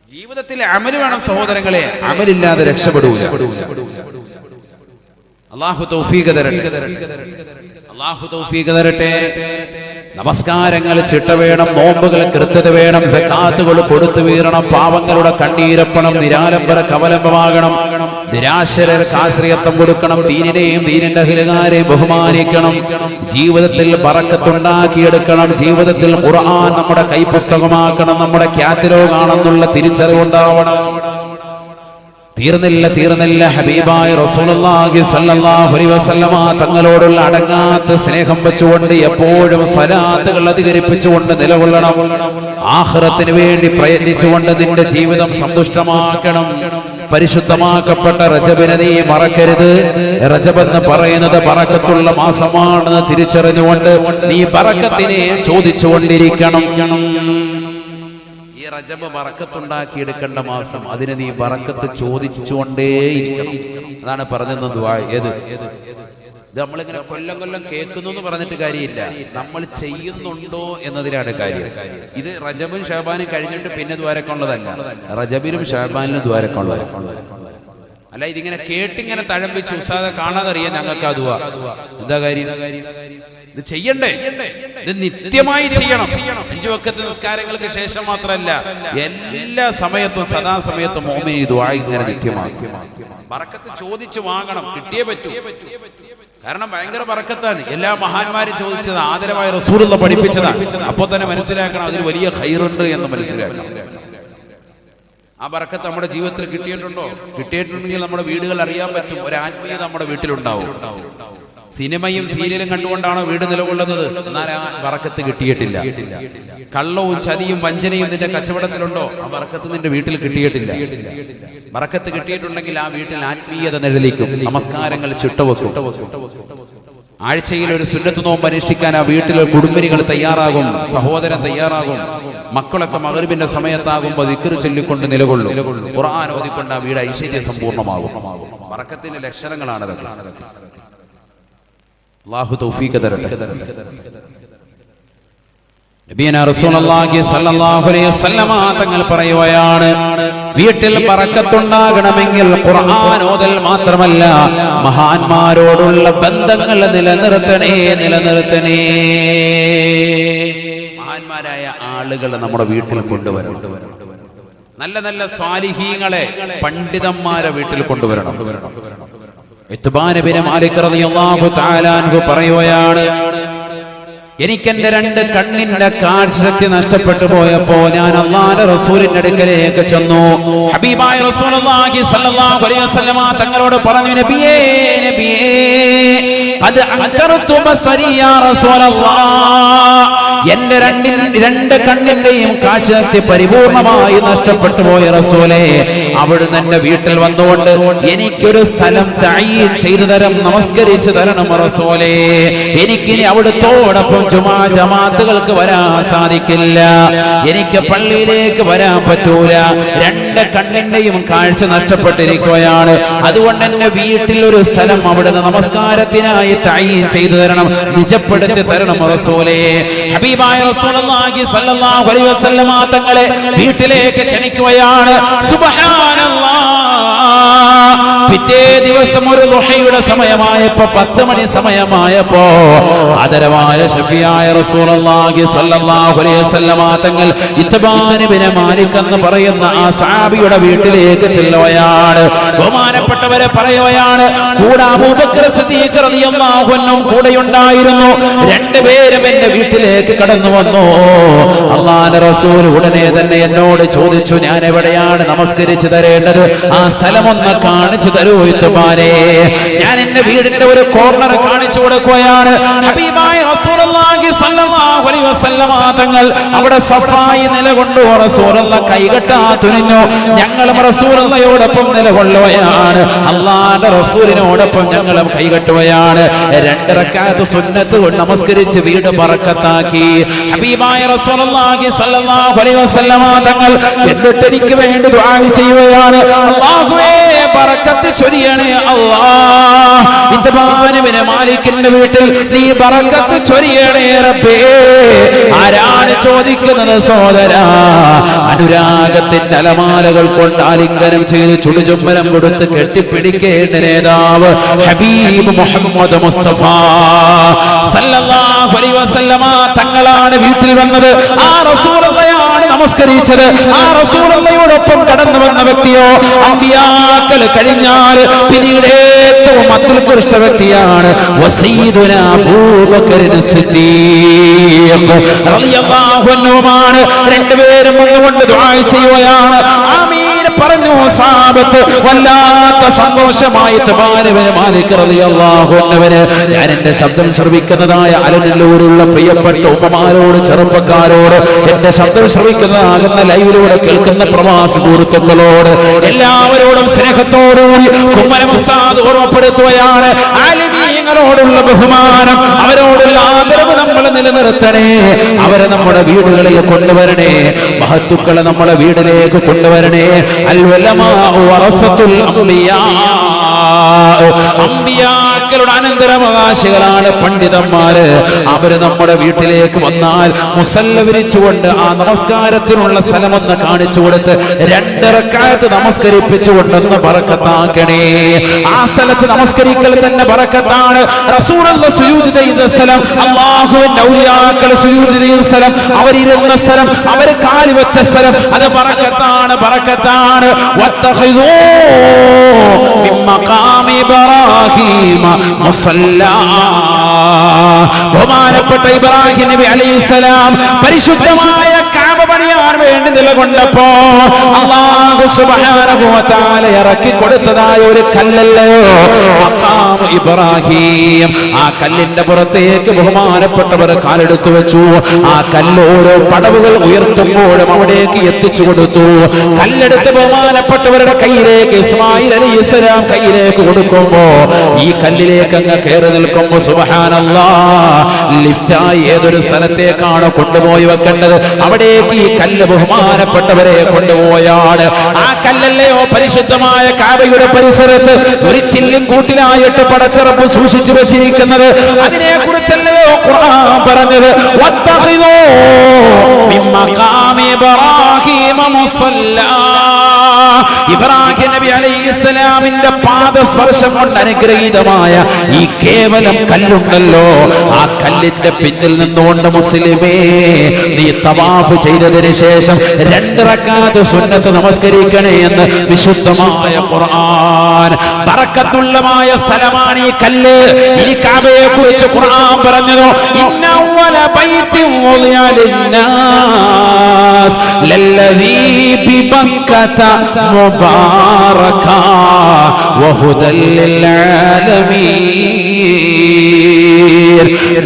ജീവിതത്തിൽ അമല് വേണം സഹോദരങ്ങളെ. അമലില്ലാതെ രക്ഷപ്പെടൂല. അല്ലാഹു തൗഫീഖ് തരട്ടെ. അല്ലാഹു തൗഫീഖ് തരട്ടെ. നമസ്കാരങ്ങൾ ചിട്ട വേണം, നോമ്പുകൾ കൃത്യത വേണം, സകാത്തുകൾ കൊടുത്തു വീറണം, പാവങ്ങളുടെ കണ്ണീരപ്പണം, നിരാലംബര കവലംബമാകണം, നിരാശരർക്ക് ആശ്രയത്വം കൊടുക്കണം, ദീനിനെയും ദീനിന്റെ അഹ്ലുകാരെ ബഹുമാനിക്കണം, ജീവിതത്തിൽ ബറക്കത്തുണ്ടാക്കിയെടുക്കണം, ജീവിതത്തിൽ ഖുർആൻ നമ്മുടെ കൈപുസ്തകമാക്കണം, നമ്മുടെ കാറ്റലോഗാണെന്നുള്ള തിരിച്ചറിവുണ്ടാവണം. തീർന്നില്ല ഹബീബായ റസൂലുള്ളാഹി സ്വല്ലല്ലാഹു അലൈഹി വസല്ലമ തങ്ങളോടുള്ള അടങ്ങാത്ത സ്നേഹം വെച്ചുകൊണ്ട് എപ്പോഴും സ്വലാത്തുകൾ അധികരിപ്പിച്ചുകൊണ്ട് നിലകൊള്ളണം. ആഖിറത്തിന് വേണ്ടി പ്രയത്നിച്ചുകൊണ്ട് നിന്റെ ജീവിതം സന്തുഷ്ടമാക്കണം. പരിശുദ്ധമാക്കപ്പെട്ട റജബിനെ നീ മറക്കരുത്. റജബ് എന്ന് പറയുന്നത് ബറക്കത്തുള്ള മാസമാണെന്ന് തിരിച്ചറിഞ്ഞുകൊണ്ട് നീ ബറക്കത്തിനെ ചോദിച്ചുകൊണ്ടിരിക്കണം. റജബ് ബറക്കത്തുണ്ടാക്കിയെടുക്കേണ്ട മാസം, അതിന് നീ ബറക്കത്ത് ചോദിച്ചുകൊണ്ടേയിരിക്കണം. അതാണ് പറഞ്ഞത് ദുആ. ഇത് നമ്മളിങ്ങനെ കൊല്ലം കേൾക്കുന്നു എന്ന് പറഞ്ഞിട്ട് കാര്യമില്ല, നമ്മൾ ചെയ്യുന്നുണ്ടോ എന്നതിലാണ് കാര്യം. ഇത് റജബും ശഅബാനും കഴിഞ്ഞിട്ട് പിന്നെ ദ്വാരക്കുള്ളതല്ല, റജബിലും ശഅബാനിലും ദ്വാരക്കുള്ളതാണ്. അല്ല ഇതിങ്ങനെ കേട്ടിങ്ങനെ തഴമ്പിച്ച് ഉസ്താദെ കാണാതറിയാൻ ഞങ്ങൾക്ക് ആ ദുആ. എന്താ കാര്യം? ഇത് ചെയ്യണ്ടേ? ഇത് നിത്യമായി ചെയ്യണം. 5 വഖത്ത് നിസ്കാരങ്ങൾക്ക് ശേഷം മാത്രമല്ല, എല്ലാ സമയത്തും സദാസമയത്തും മുഅ്മിൻ ഈ ദുആ ഇങ്ങനെ നിത്യമാക്കി ബറക്കത്ത് ചോദിച്ചു വാങ്ങണം. കിട്ടിയേ പറ്റൂ. കാരണം ഭയങ്കര ബറക്കത്താണ്. എല്ലാ മഹാന്മാരും ചോദിച്ചത്, ആദരവായ റസൂലുള്ളാഹി പഠിപ്പിച്ചതാണ്. അപ്പോൾ തന്നെ മനസ്സിലാക്കണം അതിൽ വലിയ ഖൈറുണ്ട് എന്ന് മനസ്സിലാക്കണം. ആ ബറക്കത്ത് നമ്മുടെ ജീവിതത്തിൽ കിട്ടിയിട്ടുണ്ടോ? കിട്ടിയിട്ടുണ്ടെങ്കിൽ നമ്മുടെ വീടുകൾ അറിയാൻ പറ്റും. ഒരു ആത്മീയത നമ്മുടെ വീട്ടിലുണ്ടാവും. സിനിമയും സീരിയലും കണ്ടുകൊണ്ടാണോ വീട് നിലകൊള്ളുന്നത്? എന്നാൽ ആ ബറക്കത്ത് കിട്ടിയിട്ടില്ല. കള്ളവും ചതിയും വഞ്ചനയും നിന്റെ കച്ചവടത്തിലുണ്ടോ? ആ ബറക്കത്ത് നിന്റെ വീട്ടിൽ കിട്ടിയിട്ടില്ല. ബറക്കത്ത് കിട്ടിയിട്ടുണ്ടെങ്കിൽ ആ വീട്ടിൽ ആത്മീയത നിഴലിക്കും, നമസ്കാരങ്ങൾ ചിട്ടവെക്കും. ആഴ്ചയിൽ ഒരു സുന്നത്ത് നോമ്പ് അനുഷ്ഠിക്കാൻ ആ വീട്ടിലെ കുടുംബിനികൾ തയ്യാറാകും, സഹോദരൻ തയ്യാറാകും. മക്കളൊക്കെ മഗ്‌രിബിന്റെ സമയത്താകുമ്പോൾ ദിക്ർ ചൊല്ലിക്കൊണ്ട് നിലകൊള്ളും, ഖുർആൻ ഓതിക്കൊണ്ട് ആ വീട് ഐശ്വര്യ സമ്പൂർണ്ണമാകും. ബറക്കത്തിന്റെ ലക്ഷണങ്ങളാണ്. അല്ലാഹു തൗഫീഖ് തരട്ടെ. നബിയന റസൂലുള്ളാഹി സ്വല്ലല്ലാഹു അലൈഹി വസല്ലമ തങ്ങൾ പറയുകയാണ്, വീട്ടിൽ ബറക്കത്തുണ്ടാകണമെങ്കിൽ ഖുർആൻ ഓതൽ മാത്രമല്ല, മഹാന്മാരോടുള്ള ബന്ധങ്ങൾ നിലനിർത്തണേ. മഹാന്മാരായ ആളുകളെ നമ്മുടെ വീട്ടിൽ കൊണ്ടുവരണം. നല്ല നല്ല സ്വാലിഹീങ്ങളെ, പണ്ഡിതന്മാരെ വീട്ടിൽ കൊണ്ടുവരണം. ഇത്ബാൻ ഇബ്നു മാലിക് റളിയല്ലാഹു തആല അൻഹു പറയുകയാണ്, എനിക്കെന്റെ രണ്ട് കണ്ണിന്റെ കാഴ്ചശക്തി നഷ്ടപ്പെട്ടു പോയപ്പോ ഞാൻ അല്ലാഹുവിന്റെ റസൂലിന്റെ അടുക്കലേക്ക് ചെന്നു. ഹബീബായ റസൂലുള്ളാഹി സ്വല്ലല്ലാഹു അലൈഹി വസല്ലമ തങ്ങളോട് പറഞ്ഞു, നബിയേ ഖദ് അൻകറതു ബസരി യാ റസൂലല്ലാഹ്, എന്റെ രണ്ട് കണ്ണിന്റെയും കാഴ്ചശക്തി പരിപൂർണമായി നഷ്ടപ്പെട്ടു പോയ റസൂലേ, അവിടുന്ന് എന്റെ വീട്ടിൽ വന്നുകൊണ്ട് എനിക്കൊരു സ്ഥലം തഅയീൻ ചെയ്തു തരണം, നമസ്കരിച്ചു തരണം റസൂലേ. എനിക്കിനി അവിടുത്തോടൊപ്പം ജുമാ ജമാഅത്തുകൾക്ക് വരാൻ സാധിക്കില്ല, എനിക്ക് പള്ളിയിലേക്ക് വരാൻ പറ്റൂല, രണ്ട് കണ്ണിന്റെയും കാഴ്ച നഷ്ടപ്പെട്ടിരിക്കുകയാണ്. അതുകൊണ്ട് എന്റെ വീട്ടിൽ ഒരു സ്ഥലം അവിടുന്ന് നമസ്കാരത്തിനായി തഅയീൻ ചെയ്തു തരണം, നിജപ്പെടുത്തി തരണം റസൂലേ. ഹബീബായ റസൂലുള്ളാഹി സ്വല്ലല്ലാഹു അലൈഹി വസല്ലമ തങ്ങളെ വീട്ടിലേക്ക് ക്ഷണിക്കുകയാണ്. സുബ്ഹാനല്ലാഹ്. പിറ്റേ ദിവസം ഒരു ദുഹയുടെ സമയമായപ്പോ, 10 മണി സമയമായപ്പോ, ആദരവായ ശഫീആയ റസൂലുള്ളാഹി സ്വല്ലല്ലാഹു അലൈഹി വസല്ലമ തങ്ങൾ ഇത്ബാൻ ഇബ്നു മാലിക് എന്ന് പറയുന്ന ആ സഹാബിയുടെ വീട്ടിലേക്ക് ചെല്ലുകയാണ്. ബഹുമാനപ്പെട്ടവരെ പറയുകയാണ്, കൂടെ അബൂബക്കർ സിദ്ദീഖ് റളിയല്ലാഹു അൻഹു കൂടെയുണ്ടായിരുന്നു. രണ്ടുപേരും എന്റെ വീട്ടിലേക്ക് കടന്നു വന്നു. അല്ലാഹുവിന്റെ റസൂൽ ഉടനെ തന്നെ എന്നോട് ചോദിച്ചു, ഞാൻ എവിടെയാണ് നമസ്കരിച്ചു തരേണ്ടത്? ആ സ്ഥലമൊന്ന് കാണിച്ചു തരൂ ഇത്ബാനെ. ഞാൻ എന്റെ വീടിന്റെ ഒരു കോർണർ കാണിച്ചു കൊടുക്കുകയാണ്. ഹബീബായ റസൂലുള്ളാഹി സ്വല്ലല്ലാഹു അലൈഹി വസല്ലമ തങ്ങൾ അവിടെ സഫായി നിലകൊണ്ടു. റസൂലുള്ളാഹി കൈകെട്ടാ തുനിഞ്ഞു. ഞങ്ങളും റസൂലുള്ളാഹിയോടൊപ്പം നിലകൊള്ളുകയാണ്, അല്ലാഹുവിന്റെ റസൂലിനോടൊപ്പം ഞങ്ങളും കൈകെട്ടുകയാണ്. 2 റക്അത്ത് സുന്നത്ത് കൊണ്ട് നമസ്കരിച്ച് വീട് ബറക്കത്താക്കി. ഹബീബായ റസൂലുള്ളാഹി സ്വല്ലല്ലാഹു അലൈഹി വസല്ലമ തങ്ങൾ എന്നിട്ട് എനിക്ക് വേണ്ടി ദുആ ചെയ്യുകയാണ്. അല്ലാഹുവേ ബറക്കത്ത് ചൊരിയണേ അല്ലാഹ്, ഇത്ബാൻ ഇബ്നു മാലിക്കിന്റെ വീട്ടിൽ നീ ബറക്കത്ത് ചൊരിയണേ റബ്ബേ. ആരാണ് ചോദിക്കുന്നത് സഹോദരാ? അനുരാഗത്തിന്റെ അലമാലകൾ കൊണ്ട് ആലിംഗനം ചെയ്ത് ചുടുചുംബനം കൊടുത്ത് കെട്ടിപ്പിടിക്കേണ്ട നേതാവ് ഹബീബ് മുഹമ്മദ് മുസ്തഫ സല്ലല്ലാഹു അലൈഹി വസല്ലമ തങ്ങളാണ് വീട്ടിൽ വന്നത്. ആ റസൂലുള്ളാഹിയാണ് നമസ്കരിച്ചത്. ആ റസൂലുള്ളാഹിയോടൊപ്പം കടന്നു വന്ന വ്യക്തിയോ അമ്പിയാക്കൾ കഴിഞ്ഞാൽ പിന്നീട് ഏറ്റവും അത്യുത്കൃഷ്ട വ്യക്തിയാണ് വസീദുനാ അബൂബക്കർ സിദ്ദീഖ് റളിയല്ലാഹു അൻഹുമാണ്. രണ്ടുപേരും വന്നുകൊണ്ട് ദുആ ചെയ്യുകയാണ്. ആമീൻ പറഞ്ഞു. സഹാബത്ത് വല്ലാത്ത സന്തോഷമായി ഇത്ബാൻ ഇബ്നു മാലിക് റളിയല്ലാഹു അൻഹുവിന് ഞാൻ എന്റെ ശബ്ദം ശ്രവിക്കുന്നതായ അലനല്ലൂരുള്ള പ്രിയപ്പെട്ട ഉമ്മമാരോട്, ചെറുപ്പക്കാരോട്, എന്റെ ശബ്ദം ശ്രവിക്കുന്നതാകുന്ന ലൈവിലൂടെ കേൾക്കുന്ന പ്രവാസി സുഹൃത്തുക്കളോട് എല്ലാവരോടും സ്നേഹത്തോടുകൂടി കുമ്മനമുസാദ് ഓർമ്മപ്പെടുത്തുകയാണ്. ആലിമീങ്ങളോടുള്ള ബഹുമാനം, അവരോടുള്ള ആദരവ് നമ്മൾ നിലനിർത്തണേ. അവരെ നമ്മുടെ വീടുകളിൽ കൊണ്ടുവരണേ. മഹത്തുക്കളെ നമ്മുടെ വീട്ടിലേക്ക് കൊണ്ടുവരണേ. അൽ ഉലമാഉ വറസത്തുൽ അംബിയാ, അമ്പിയാക്കളുടെ അനന്തരാവകാശികളാണ് പണ്ഡിതന്മാര്. അവര് നമ്മുടെ വീട്ടിലേക്ക് വന്നാൽ മുസല്ല വിരിച്ചുകൊണ്ട് ആ നമസ്കാരത്തിനുള്ള സ്ഥലമൊന്ന് കാണിച്ചു കൊടുത്ത് 2 റക്അത്ത് നമസ്കരിപ്പിച്ചുകൊണ്ടെന്ന് ബറക്കത്താക്കണേ. ആ സ്ഥലത്ത് നമസ്കരിക്കൽ തന്നെ ബറക്കത്താണ്. റസൂലുള്ളാഹി സുജൂദ് ചെയ്ത സ്ഥലം, അല്ലാഹുവിന്റെ ഔലിയാക്കൾ സുജൂദ് ചെയ്ത സ്ഥലം, അവരിരുന്ന സ്ഥലം, അവർ കാല് വെച്ച സ്ഥലം, അത് ബറക്കത്താണ്, ബറക്കത്താണ്. വത്തഖിദൂ മിൻ മഖാമി ഇബ്രാഹീമ മുസല്ലാ. ബഹുമാനപ്പെട്ട ഇബ്രാഹിം നബി അലൈഹിസ്സലാം പരിശുദ്ധമായ കഅബ പണിയാൻ വേണ്ടി നിലകൊണ്ടപ്പോ അല്ലാഹു സുബ്ഹാനഹു വ തആല ഇറക്കി കൊടുത്തതായ ഒരു കല്ലല്ലയോ മഖാം ഇബ്രാഹിം. ആ കല്ലിന്റെ പുറത്തേക്ക് ബഹുമാനപ്പെട്ടവർ കാലെടുത്തു വെച്ചു. ആ കല്ല് ഓരോ പടവുകൾ ഉയർത്തുമ്പോഴും അവിടേക്ക് എത്തിച്ചു കൊടുത്തു. കല്ലെടുത്ത് ബഹുമാനപ്പെട്ടവരുടെ കയ്യിലേക്ക് ഇസ്മായിൽ അലൈഹിസ്സലാം കയ്യിലേക്ക് കൊടുക്കുമ്പോ ഈ കല്ലിലേക്ക് അങ്ങ് കയറി നിൽക്കുമ്പോ സുബ്ഹാനല്ലാഹ് ലിഫ്റ്റായി ഏതൊരു സ്ഥലത്തേക്കാണ് കൊണ്ടുപോയി വെക്കേണ്ടത് അവിടേക്ക് ഈ കല്ല് ബഹുമാനപ്പെട്ടവരെ കൊണ്ടുപോയാണ്. ആ കല്ലല്ലയോ പരിശുദ്ധമായ കഅബയുടെ പരിസരത്ത് ഒരു ചില്ലും കൂട്ടിലായിട്ട് പടച്ചറപ്പ് സൂക്ഷിച്ചു വെച്ചിരിക്കുന്നത്. അതിനെ കുറിച്ചല്ലയോ ഖുർആൻ പറഞ്ഞത് വത്തഖിദൂ മിൻ മഖാമി ഇബ്രാഹീമ മുസല്ലാ. ഇബ്രാഹിം നബി അലൈഹിസ്സലാമിന്റെ പാദസ്പർശം കൊണ്ട് അനുഗ്രഹീതമായ ഈ കേവലം കല്ലുണ്ടല്ലോ, ആ കല്ലിന്റെ പിന്നിൽ നിന്നുകൊണ്ട് മുസ്ലിമേ നീ തവാഫ് ചെയ്തതിന് ശേഷം 2 റക്അത്ത് സുന്നത്ത് നമസ്കരിക്കണേ എന്ന് വിശുദ്ധമായ ഖുർആൻ. ബറക്കത്തുള്ളമായ സ്ഥലമാണ് ഈ കല്ല്. ഈ കഅബയെ കുറിച്ച് ഖുർആൻ പറഞ്ഞതോ ഇന്ന അവല ബൈത്തിൻ വുദിഅ ലിന്നാസ് ലല്ലദീ ബിബക്കത മുബാറകാ വഹുദൽ ലിൽആലമീൻ.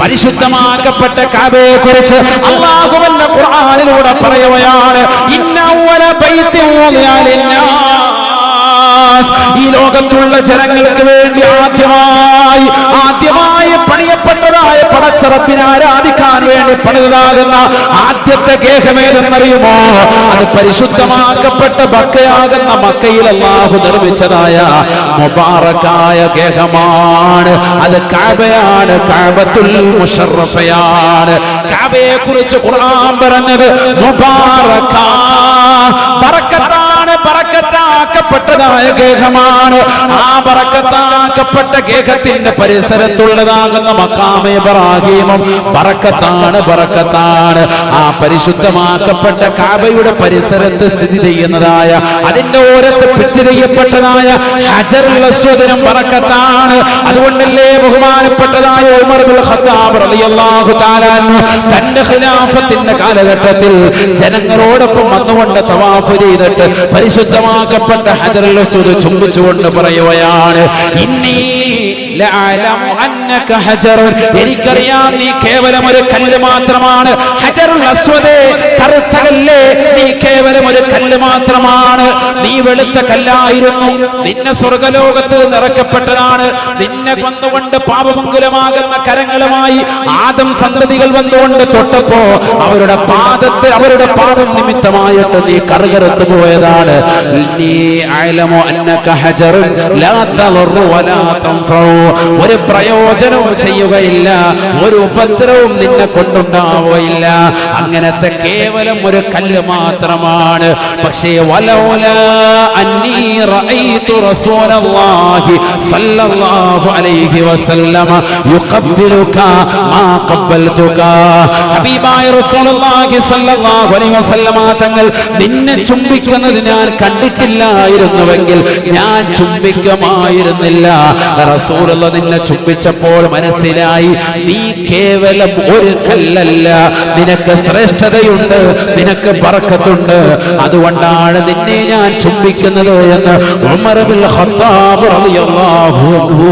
പരിശുദ്ധമാക്കപ്പെട്ട കഅബയെ കുറിച്ച് അല്ലാഹുവിന്റെ ഖുർആനിലൂടെ പറയുകയാണ് ഇന്ന അവല ബൈത്തിൻ വുദിഅ ലിന്നാസ്. ഈ ലോകത്തുള്ള ജനങ്ങൾക്ക് വേണ്ടി ആദ്യമായി പണിയപ്പെട്ടതായ പടച്ചറപ്പിനെ ആരാധിക്കാൻ വേണ്ടി പണിതാകുന്ന ആദ്യത്തെ ഗേഹമേതെന്നറിയുമോ? അത് പരിശുദ്ധമാക്കപ്പെട്ട മക്കയാകുന്ന മക്കയിൽ അല്ലാഹു നിർമ്മിച്ചതായ മുബാറക്കായ ഗേഹമാണ്. അത് കഅബയാണ്, കഅബത്തുൽ മുശറഫയാണ്. കഅബയെ കുറിച്ച് ഖുർആൻ പറഞ്ഞത് മുബാറക, ബറക്കത്താണ്, ബറക്കത്താക്കപ്പെട്ടതായ ഗേഹമാണ്. ആ ബറക്കത്താക്കപ്പെട്ട ഗേഹത്തിന്റെ പരിസരത്തുള്ളതാകുന്ന മഖാം ഇബ്രാഹീമും ബറക്കത്താണ്, ബറക്കത്താണ്. ആ പരിശുദ്ധമാക്കപ്പെട്ട കഅബയുടെ പരിസരത്ത് സ്ഥിതി ചെയ്യുന്നതായ അതിന്റെ ഓരത്ത് ഭിത്തി ചെയ്യപ്പെട്ടതായ ഹജറുൽ അസ്വദിനും ബറക്കത്താണ്. അതുകൊണ്ടല്ലേ ബഹുമാനപ്പെട്ടതായ ഉമർ ഇബ്നുൽ ഖത്താബ് റളിയല്ലാഹു തആല അൻഹു തന്റെ ഖിലാഫത്തിന്റെ കാലഘട്ടത്തിൽ ജനങ്ങളോടൊപ്പം വന്നുകൊണ്ട് തവാഫ് ചെയ്തിട്ട് പരിശുദ്ധമാക്കപ്പെട്ട ഹജറുൽ അസ്വദ് ചുംബിച്ചുകൊണ്ട് പറയുകയാണ് ഇന്നി ലഅലമു അന്നക ഹജറുൻ. എനിക്കറിയാം നീ കേവലം ഒരു കല്ല് മാത്രമാണ്. ഹജറുൽ അസ്വദ്, കറുത്ത കല്ല്, നീ കേവലം ഒരു കല്ല് മാത്രമാണ്. നീ വെളുത്ത കല്ലായിരുന്നു. നിന്നെ സ്വർഗലോകത്ത് നിറക്കപ്പെട്ടതാണ്. നിന്നെ വന്നുകൊണ്ട് പാപമംഗലമാകുന്ന കരങ്ങളുമായി ആദം സന്തതികൾ വന്നുകൊണ്ട് തൊട്ടപ്പോ അവരുടെ പാദത്തെ അവരുടെ പാപം നിമിത്തമായിട്ട് നീ കറുകറുത്തു പോയതാണ്. നീ അഅലമു അന്നക ഹജറുൻ ലാ തളറു വലാ തൻഫഉ. ഒരു പ്രയോജനവും ചെയ്യുകയില്ല, ഒരു ഉപദ്രവവും നിന്നെ കൊണ്ടുണ്ടാവുകയില്ല. അങ്ങനത്തെ കേവലം ഒരു കല്ല് മാത്രമാണ്. പക്ഷേ വലൗലാ അന്നീ റഅയ്തു റസൂലല്ലാഹി സ്വല്ലല്ലാഹു അലൈഹി വസല്ലമ യുഖബ്ബിലുക മാ ഖബ്ബൽതുക. ഹബീബായ റസൂലുള്ളാഹി സ്വല്ലല്ലാഹു അലൈഹി വസല്ലമ തങ്ങൾ നിന്നെ ചുംബിക്കുന്നത് ഞാൻ കണ്ടിട്ടില്ലായിരുന്നുവെങ്കിൽ ഞാൻ ചുംബിക്കുമായിരുന്നില്ല. റസൂലുള്ള നിന്നെ ചുംബിച്ചപ്പോൾ മനസ്സിലായി നീ കേവലം ഒരു കല്ലല്ല, നിനക്ക് ശ്രേഷ്ഠതയുണ്ട്, നിനക്ക് ബറക്കത്തുണ്ട്. അതുകൊണ്ടാണ് നിന്നെ ഞാൻ ചുംബിക്കുന്നത് എന്ന് ഉമർ ഇബ്നുൽ ഖത്താബ് റളിയല്ലാഹു അൻഹു